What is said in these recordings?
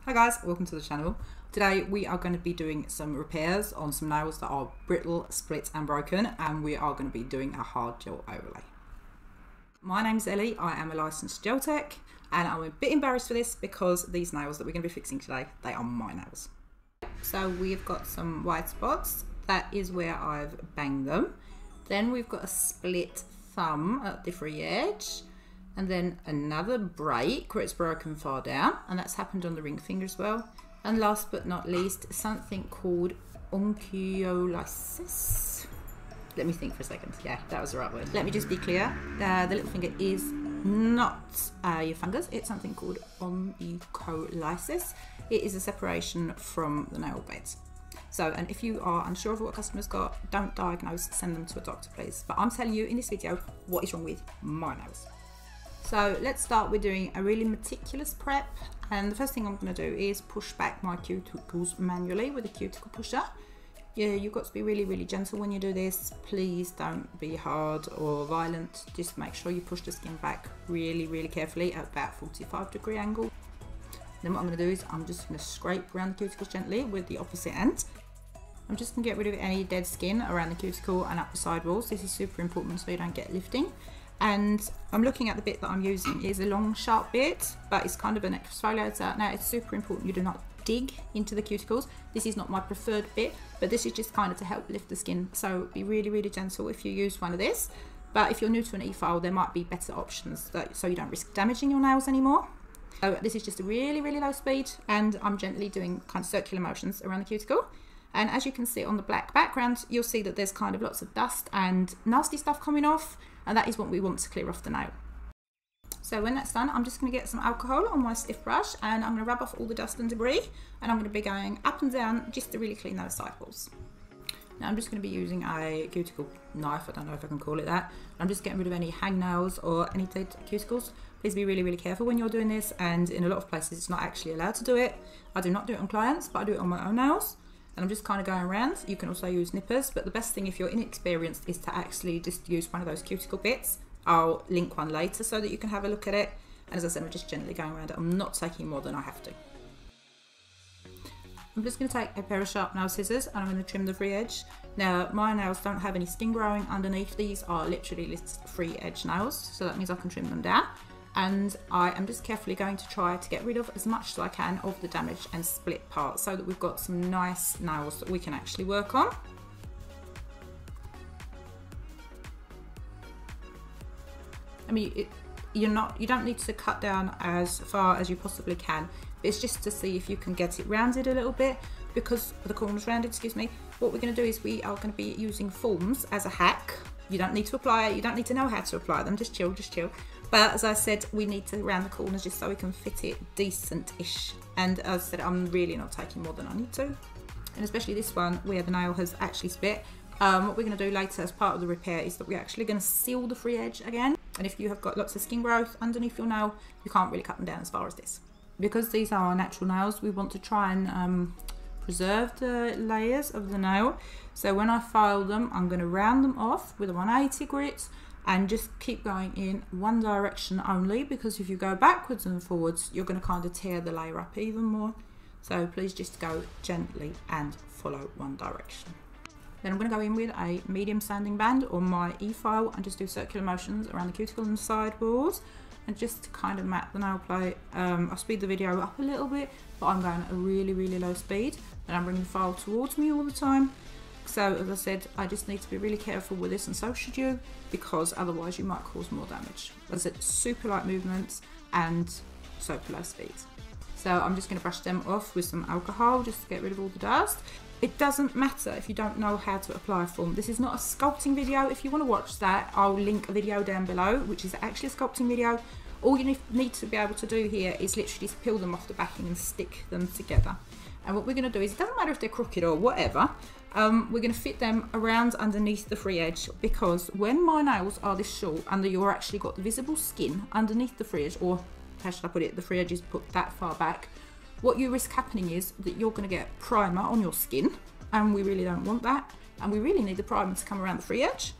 Hi guys, welcome to the channel. Today we are going to be doing some repairs on some nails that are brittle, split and broken, and we are going to be doing a hard gel overlay. My name's Ellie, I am a licensed gel tech, and I'm a bit embarrassed for this because these nails that we're going to be fixing today, they are my nails. So we've got some white spots, that is where I've banged them. Then we've got a split thumb at the free edge, and then another break where it's broken far down, and that's happened on the ring finger as well. And last but not least, something called oncholysis. Let me think for a second. Yeah, that was the right word. Let me just be clear. The little finger is not your fungus. It's something called oncholysis. It is a separation from the nail beds. So, and if you are unsure of what a customer's got, don't diagnose, send them to a doctor, please. But I'm telling you in this video what is wrong with my nails. So let's start with doing a really meticulous prep, and the first thing I'm going to do is push back my cuticles manually with a cuticle pusher. Yeah, you've got to be really gentle when you do this. Please don't be hard or violent, just make sure you push the skin back really carefully at about 45-degree angle. Then what I'm going to do is I'm just going to scrape around the cuticles gently with the opposite end. I'm just going to get rid of any dead skin around the cuticle and up the side walls. This is super important so you don't get lifting. And I'm looking at the bit that I'm using. It is a long sharp bit, but it's kind of an exfoliator. Now it's super important you do not dig into the cuticles. This is not my preferred bit, but this is just kind of to help lift the skin, so be really gentle if you use one of this. But if you're new to an e-file, there might be better options so you don't risk damaging your nails anymore. So this is just a really low speed, and I'm gently doing kind of circular motions around the cuticle. And as you can see on the black background, you'll see that there's kind of lots of dust and nasty stuff coming off, and that is what we want to clear off the nail. So when that's done, I'm just going to get some alcohol on my stiff brush, and I'm going to rub off all the dust and debris, and I'm going to be going up and down just to really clean those sidewalls. Now I'm just going to be using a cuticle knife, I don't know if I can call it that. I'm just getting rid of any hangnails or any dead cuticles. Please be really careful when you're doing this, and in a lot of places it's not actually allowed to do it. I do not do it on clients, but I do it on my own nails. And I'm just kind of going around. You can also use nippers, but the best thing if you're inexperienced is to actually just use one of those cuticle bits. I'll link one later so that you can have a look at it. And as I said, I'm just gently going around it. I'm not taking more than I have to. I'm just going to take a pair of sharp nail scissors and I'm going to trim the free edge. Now my nails don't have any skin growing underneath. These are literally free edge nails, so that means I can trim them down. And I am just carefully going to try to get rid of as much as I can of the damaged and split parts so that we've got some nice nails that we can actually work on. I mean, you don't need to cut down as far as you possibly can. It's just to see if you can get it rounded a little bit, because the corners rounded, excuse me. What we're going to do is we are going to be using forms as a hack. You don't need to apply it, you don't need to know how to apply them, just chill. But as I said, we need to round the corners just so we can fit it decent-ish. And as I said, I'm really not taking more than I need to. And especially this one where the nail has actually split. What we're going to do later as part of the repair is that we're actually going to seal the free edge again. And if you have got lots of skin growth underneath your nail, you can't really cut them down as far as this. Because these are our natural nails, we want to try and preserve the layers of the nail. So when I file them, I'm going to round them off with a 180 grit and just keep going in one direction only, because if you go backwards and forwards, you're going to kind of tear the layer up even more. So please just go gently and follow one direction. Then I'm going to go in with a medium sanding band on my e-file and just do circular motions around the cuticle and sidewalls, and just to kind of mat the nail plate. I'll speed the video up a little bit, but I'm going at a really low speed, and I'm bringing the file towards me all the time. So as I said, I just need to be really careful with this, and so should you, because otherwise you might cause more damage. As I said, super light movements and super low speed. So I'm just going to brush them off with some alcohol just to get rid of all the dust. It doesn't matter if you don't know how to apply a form. This is not a sculpting video. If you want to watch that, I'll link a video down below, which is actually a sculpting video. All you need to be able to do here is literally just peel them off the backing and stick them together. And what we're going to do is, it doesn't matter if they're crooked or whatever, we're going to fit them around underneath the free edge, because when my nails are this short and you're actually got the visible skin underneath the free edge, or how should I put it, the free edge is put that far back, what you risk happening is that you're going to get primer on your skin, and we really don't want that, and we really need the primer to come around the free edge.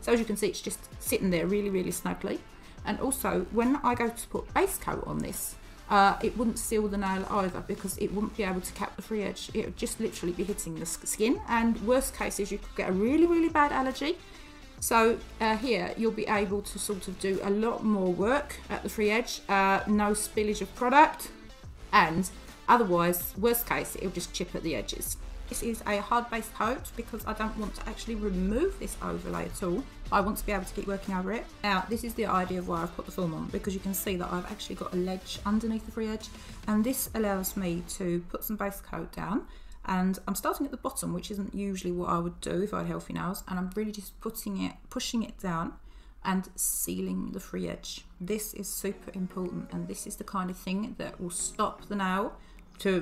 So as you can see, it's just sitting there really snugly. And also when I go to put base coat on this, it wouldn't seal the nail either, because it wouldn't be able to cap the free edge. It would just literally be hitting the skin, and worst case is you could get a really bad allergy. So here you'll be able to sort of do a lot more work at the free edge, no spillage of product, and otherwise, worst case, it'll just chip at the edges. This is a hard base coat because I don't want to actually remove this overlay at all. I want to be able to keep working over it. Now, this is the idea of why I've put the film on, because you can see that I've actually got a ledge underneath the free edge, and this allows me to put some base coat down. And I'm starting at the bottom, which isn't usually what I would do if I had healthy nails, and I'm really just pushing it down and sealing the free edge. This is super important, and this is the kind of thing that will stop the nail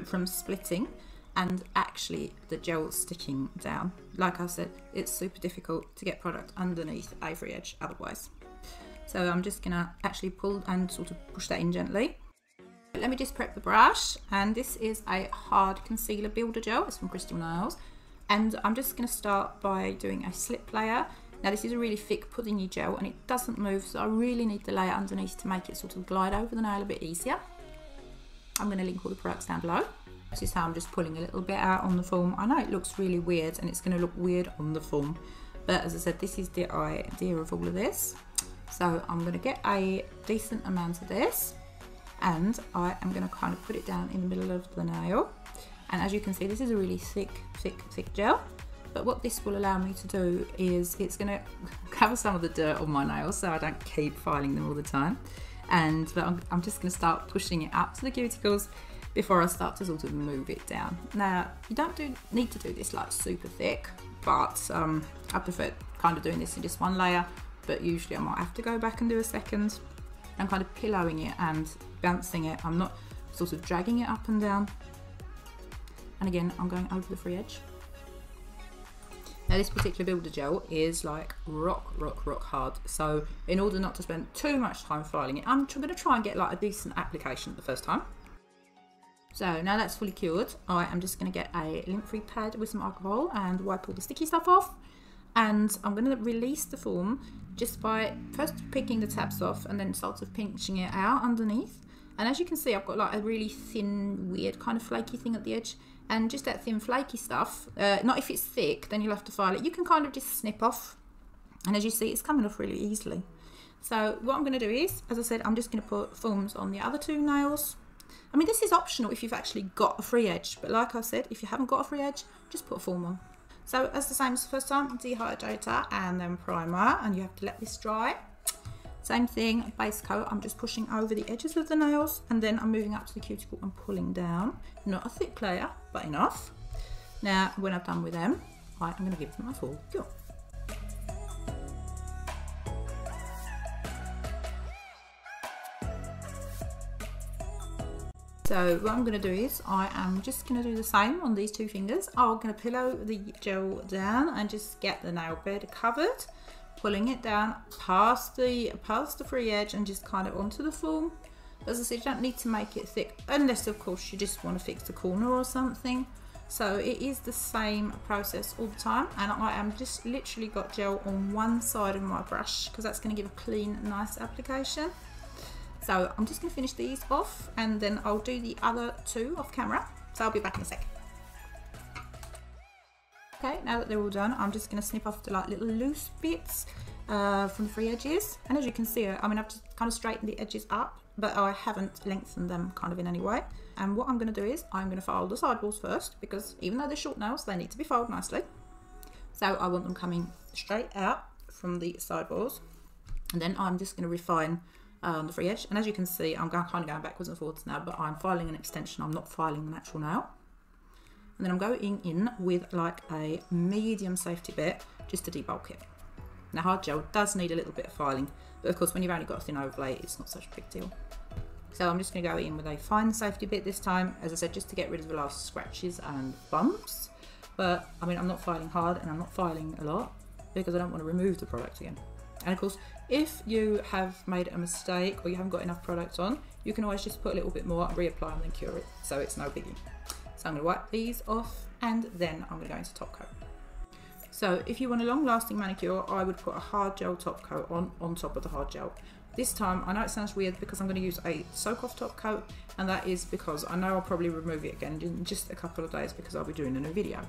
from splitting and actually the gel sticking down. Like I said, it's super difficult to get product underneath a free edge otherwise. So I'm just gonna actually pull and sort of push that in gently. Let me just prep the brush, and this is a hard concealer builder gel. It's from Crystal Nails, and I'm just going to start by doing a slip layer. Now this is a really thick puddingy gel and it doesn't move, so I really need the layer underneath to make it sort of glide over the nail a bit easier. I'm going to link all the products down below. This is how I'm just pulling a little bit out on the film. I know it looks really weird, and it's going to look weird on the film, but as I said, this is the idea of all of this. So I'm going to get a decent amount of this, and I am going to kind of put it down in the middle of the nail. And as you can see, this is a really thick gel. But what this will allow me to do is it's going to cover some of the dirt on my nails, so I don't keep filing them all the time. But I'm just going to start pushing it up to the cuticles before I start to sort of move it down. Now, you don't need to do this like super thick, but I prefer kind of doing this in just one layer, but usually I might have to go back and do a second. I'm kind of pillowing it and bouncing it. I'm not sort of dragging it up and down. And again, I'm going over the free edge. Now this particular builder gel is like rock hard. So in order not to spend too much time filing it, I'm going to try and get like a decent application the first time. So now that's fully cured, I am just going to get a lint-free pad with some alcohol and wipe all the sticky stuff off. And I'm going to release the film just by first picking the tabs off and then sort of pinching it out underneath. And as you can see, I've got like a really thin, weird kind of flaky thing at the edge. And just that thin flaky stuff, not if it's thick, then you'll have to file it. You can kind of just snip off. And as you see, it's coming off really easily. So what I'm going to do is, as I said, I'm just going to put films on the other two nails. I mean, this is optional if you've actually got a free edge. But like I said, if you haven't got a free edge, just put a film on. So as the same as the first time, dehydrator and then primer, and you have to let this dry. Same thing, base coat, I'm just pushing over the edges of the nails, and then I'm moving up to the cuticle and pulling down. Not a thick layer, but enough. Now, when I've done with them, I'm going to give them a full cure. So what I'm going to do is I am just going to do the same on these two fingers. I'm going to pillow the gel down and just get the nail bed covered, pulling it down past the free edge and just kind of onto the film. As I said, you don't need to make it thick unless of course you just want to fix the corner or something. So it is the same process all the time, and I am just literally got gel on one side of my brush because that's going to give a clean, nice application. So I'm just going to finish these off and then I'll do the other two off camera. So I'll be back in a second. Okay, now that they're all done, I'm just going to snip off the like little loose bits from the free edges. And as you can see, I mean, I've just kind of straightened the edges up, but I haven't lengthened them kind of in any way. And what I'm going to do is I'm going to file the sidewalls first, because even though they're short nails, they need to be filed nicely. So I want them coming straight out from the sidewalls. And then I'm just going to refine the free edge. And as you can see, I'm kind of going backwards and forwards now, but I'm filing an extension. I'm not filing the natural nail. And then I'm going in with like a medium safety bit just to debulk it. Now hard gel does need a little bit of filing, but of course when you've only got a thin overlay, it's not such a big deal. So I'm just going to go in with a fine safety bit this time, as I said, just to get rid of the last scratches and bumps. But I mean, I'm not filing hard and I'm not filing a lot because I don't want to remove the product again. And of course, if you have made a mistake or you haven't got enough product on, you can always just put a little bit more, reapply and then cure it. So it's no biggie. So I'm going to wipe these off and then I'm going to go into top coat. So if you want a long lasting manicure, I would put a hard gel top coat on top of the hard gel. This time, I know it sounds weird because I'm going to use a soak off top coat, and that is because I know I'll probably remove it again in just a couple of days because I'll be doing a new video.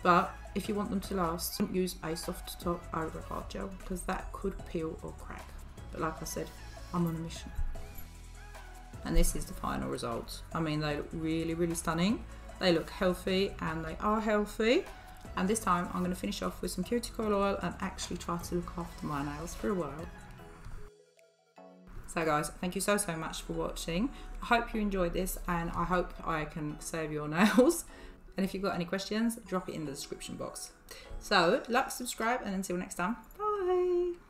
But if you want them to last, don't use a soft top over a hard gel because that could peel or crack. But like I said, I'm on a mission. And this is the final result. I mean, they look really, really stunning. They look healthy, and they are healthy. And this time I'm going to finish off with some cuticle oil and actually try to look after my nails for a while. So guys, thank you so much for watching. I hope you enjoyed this, and I hope I can save your nails. And if you've got any questions, drop it in the description box. So like, subscribe, and until next time, bye.